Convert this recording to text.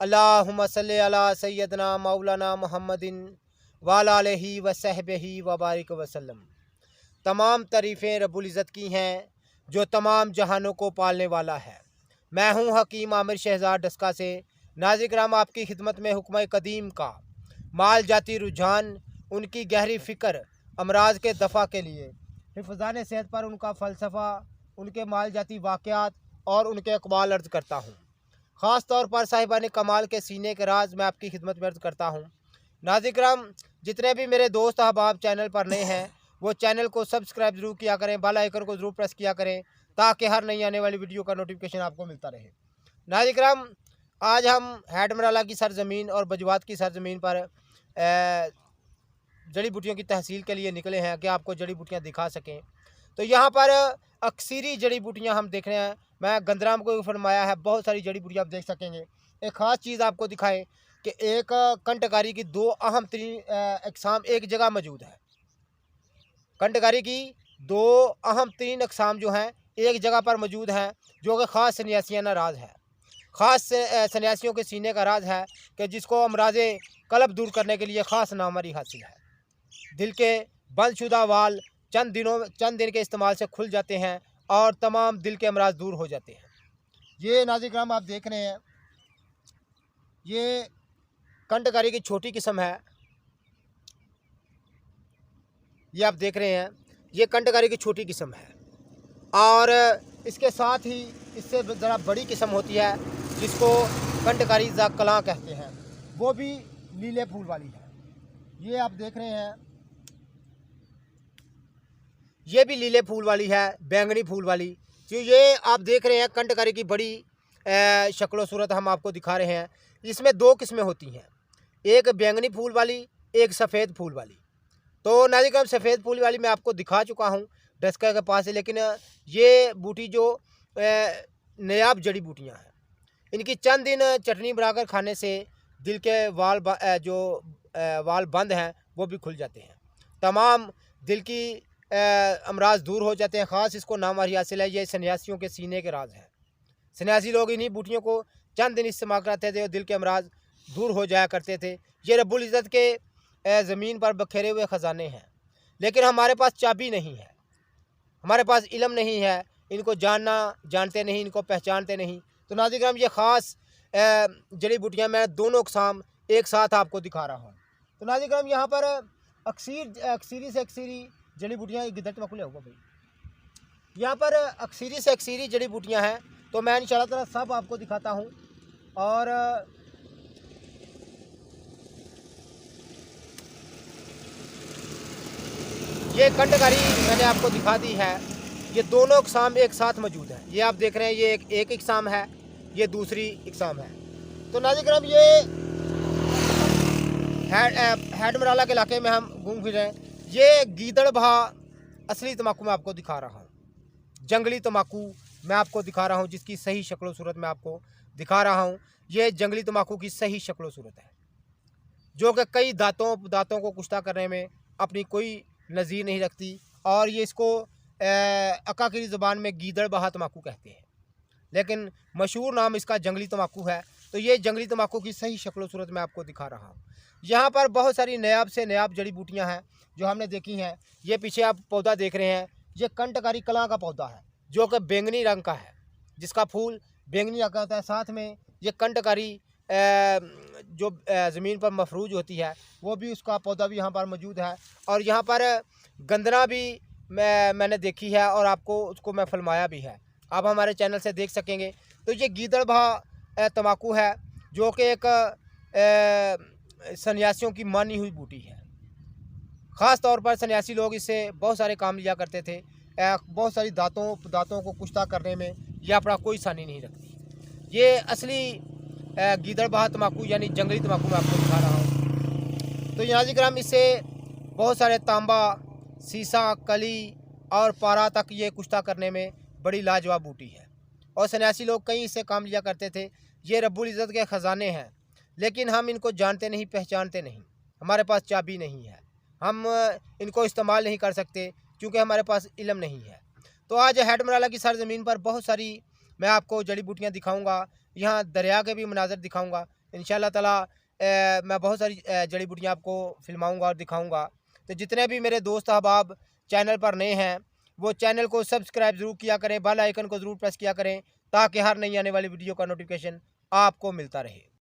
अल्लाहुम्मा सल्ली अला सय्यदना मौलाना मुहम्मदिन वाला अलैहि व सहबिही व बारिक वसल्लम। तमाम तारीफ़ें रब्बुल इज़्ज़त की हैं जो तमाम जहानों को पालने वाला है। मैं हूँ हकीम आमिर शहज़ाद डस्का से। नाज़िर किराम, आपकी खिदमत में हुक्म कदीम का माल जाती रुझान, उनकी गहरी फ़िक्र अमराज के दफ़ा के लिए, हिफ़्ज़ान सेहत पर उनका फ़लसफ़ा, उनके माल जाती वाक़यात और उनके अक़वाल अर्ज़ करता हूँ। ख़ास तौर पर साहिबान कमाल के सीने के राज मैं आपकी खिदमत में अर्ज़ करता हूँ। नाज़िर किराम, जितने भी मेरे दोस्त अहबाब चैनल पर नए हैं वो चैनल को सब्सक्राइब ज़रूर किया करें, बेल आइकन को ज़रूर प्रेस किया करें ताकि हर नई आने वाली वीडियो का नोटिफिकेशन आपको मिलता रहे। नाज़िर किराम, आज हम हैडमराला की सरज़मीन और बजवात की सरज़मीन पर जड़ी बूटियों की तहसील के लिए निकले हैं कि आपको जड़ी बूटियाँ दिखा सकें। तो यहाँ पर अक्सरी जड़ी बूटियाँ हम देख रहे हैं। मैं गंदराम को फरमाया है, बहुत सारी जड़ी बूटियाँ आप देख सकेंगे। एक ख़ास चीज़ आपको दिखाएं कि एक कंटकारी की दो अहम तरीन अक़साम एक जगह मौजूद है। कंटकारी की दो अहम तरीन अक़साम जो हैं एक जगह पर मौजूद हैं, जो कि ख़ास सन्यासियाना राज है। ख़ास सन्यासियों के सीने का राज है कि जिसको अमराज़े कल्ब दूर करने के लिए ख़ास नामवरी हासिल है। दिल के बंदशुदा वाल चंद दिन के इस्तेमाल से खुल जाते हैं और तमाम दिल के अमराज दूर हो जाते हैं। ये नाज़िर किराम आप देख रहे हैं, ये कंटकारी की छोटी किस्म है। ये आप देख रहे हैं, ये कंटकारी की छोटी किस्म है। और इसके साथ ही इससे ज़रा बड़ी किस्म होती है जिसको कंटकारी ज़ाकलां कहते हैं, वो भी नीले फूल वाली है। ये आप देख रहे हैं, ये भी नीले फूल वाली है, बैंगनी फूल वाली। जो ये आप देख रहे हैं कंटकारी की बड़ी शक्ल सूरत हम आपको दिखा रहे हैं। इसमें दो किस्में होती हैं, एक बैंगनी फूल वाली, एक सफ़ेद फूल वाली। तो नाज़िर किराम, सफ़ेद फूल वाली मैं आपको दिखा चुका हूँ डस्का के पास है, लेकिन ये बूटी जो नायाब जड़ी बूटियाँ हैं, इनकी चंद दिन चटनी बनाकर खाने से दिल के वाल बंद हैं वो भी खुल जाते हैं, तमाम दिल की अमराज दूर हो जाते हैं। ख़ास इसको नामवरी हासिल है। ये सन्यासियों के सीने के राज है। सन्यासी लोग इन्हीं बूटियों को चंद दिन इस्तेमाल करते थे और दिल के अमराज दूर हो जाया करते थे। ये रब्बुल इज़्ज़त के ज़मीन पर बखेरे हुए ख़जाने हैं, लेकिन हमारे पास चाबी नहीं है, हमारे पास इल्म नहीं है, इनको जानते नहीं, इनको पहचानते नहीं। तो नाज़िर किराम, ये ख़ास जड़ी बूटियाँ मैं दोनों अक़साम एक साथ आपको दिखा रहा हूँ। तो नाज़िर किराम, यहाँ पर अक्सरी से अक्सरी जड़ी बूटियाँ गिद्दड़ तमकुल होगा भाई, यहाँ पर अक्सरी से अक्सरी जड़ी बूटियाँ हैं। तो मैं इंशाअल्लाह ताला सब आपको दिखाता हूँ। और ये कंटकारी मैंने आपको दिखा दी है। ये दोनों अक़साम एक साथ मौजूद हैं। ये आप देख रहे हैं, ये एक अक़साम है, ये दूसरी अक़साम है। तो नाज़िर किराम, ये हैडमराला के इलाके में हम घूम फिर रहे हैं। ये गीदड़ बहा असली तम्बाकू मैं आपको दिखा रहा हूँ, जंगली तम्बाकू मैं आपको दिखा रहा हूँ, जिसकी सही शक्ल सूरत मैं आपको दिखा रहा हूँ। ये जंगली तम्बाकू की सही शक्ल सूरत है, जो कि कई दांतों को कुश्ता करने में अपनी कोई नज़ीर नहीं रखती। और ये इसको अकाकिरी ज़बान में गीदड़ बहा तम्बाकू कहते हैं, लेकिन मशहूर नाम इसका जंगली तम्बाकू है। तो ये जंगली तम्बाकू की सही शक्ल सूरत मैं आपको दिखा रहा हूँ। यहाँ पर बहुत सारी नायाब से नायाब जड़ी बूटियाँ हैं जो हमने देखी हैं। ये पीछे आप पौधा देख रहे हैं, ये कंटकारी कलां का पौधा है, जो कि बैंगनी रंग का है, जिसका फूल बैंगनी रंग का होता है। साथ में ये कंटकारी जो ज़मीन पर मफरूज होती है, वो भी उसका पौधा भी यहाँ पर मौजूद है। और यहाँ पर गंदना भी मैंने देखी है और आपको उसको मैं फरमाया भी है, आप हमारे चैनल से देख सकेंगे। तो ये गीदड़ बहा तम्बाकू है, जो कि एक सन्यासियों की मानी हुई बूटी है। ख़ास तौर पर सन्यासी लोग इससे बहुत सारे काम लिया करते थे। बहुत सारी दांतों को कुश्ता करने में यह अपना कोई सानी नहीं रखती। ये असली गीदड़ बहा तम्बाकू यानी जंगली तम्बाकू मैं आपको दिखा रहा हूँ। तो नाज़िर किराम, इससे बहुत सारे तांबा, सीसा, कली और पारा तक ये कुश्ता करने में बड़ी लाजवाब बूटी है और सन्यासी लोग कई इससे काम लिया करते थे। ये रब्बुल इज़्ज़त के ख़जाने हैं, लेकिन हम इनको जानते नहीं, पहचानते नहीं, हमारे पास चाबी नहीं है, हम इनको इस्तेमाल नहीं कर सकते क्योंकि हमारे पास इल्म नहीं है। तो आज हैडमराला की सरज़मीन पर बहुत सारी मैं आपको जड़ी बूटियाँ दिखाऊँगा, यहाँ दरिया के भी मनाज़र दिखाऊँगा। इंशाल्लाह ताला मैं बहुत सारी जड़ी बूटियाँ आपको फिल्माऊँगा और दिखाऊँगा। तो जितने भी मेरे दोस्त अहबाब चैनल पर नए हैं, वो चैनल को सब्सक्राइब ज़रूर किया करें, बेल आइकन को ज़रूर प्रेस किया करें, ताकि हर नई आने वाली वीडियो का नोटिफिकेशन आपको मिलता रहे।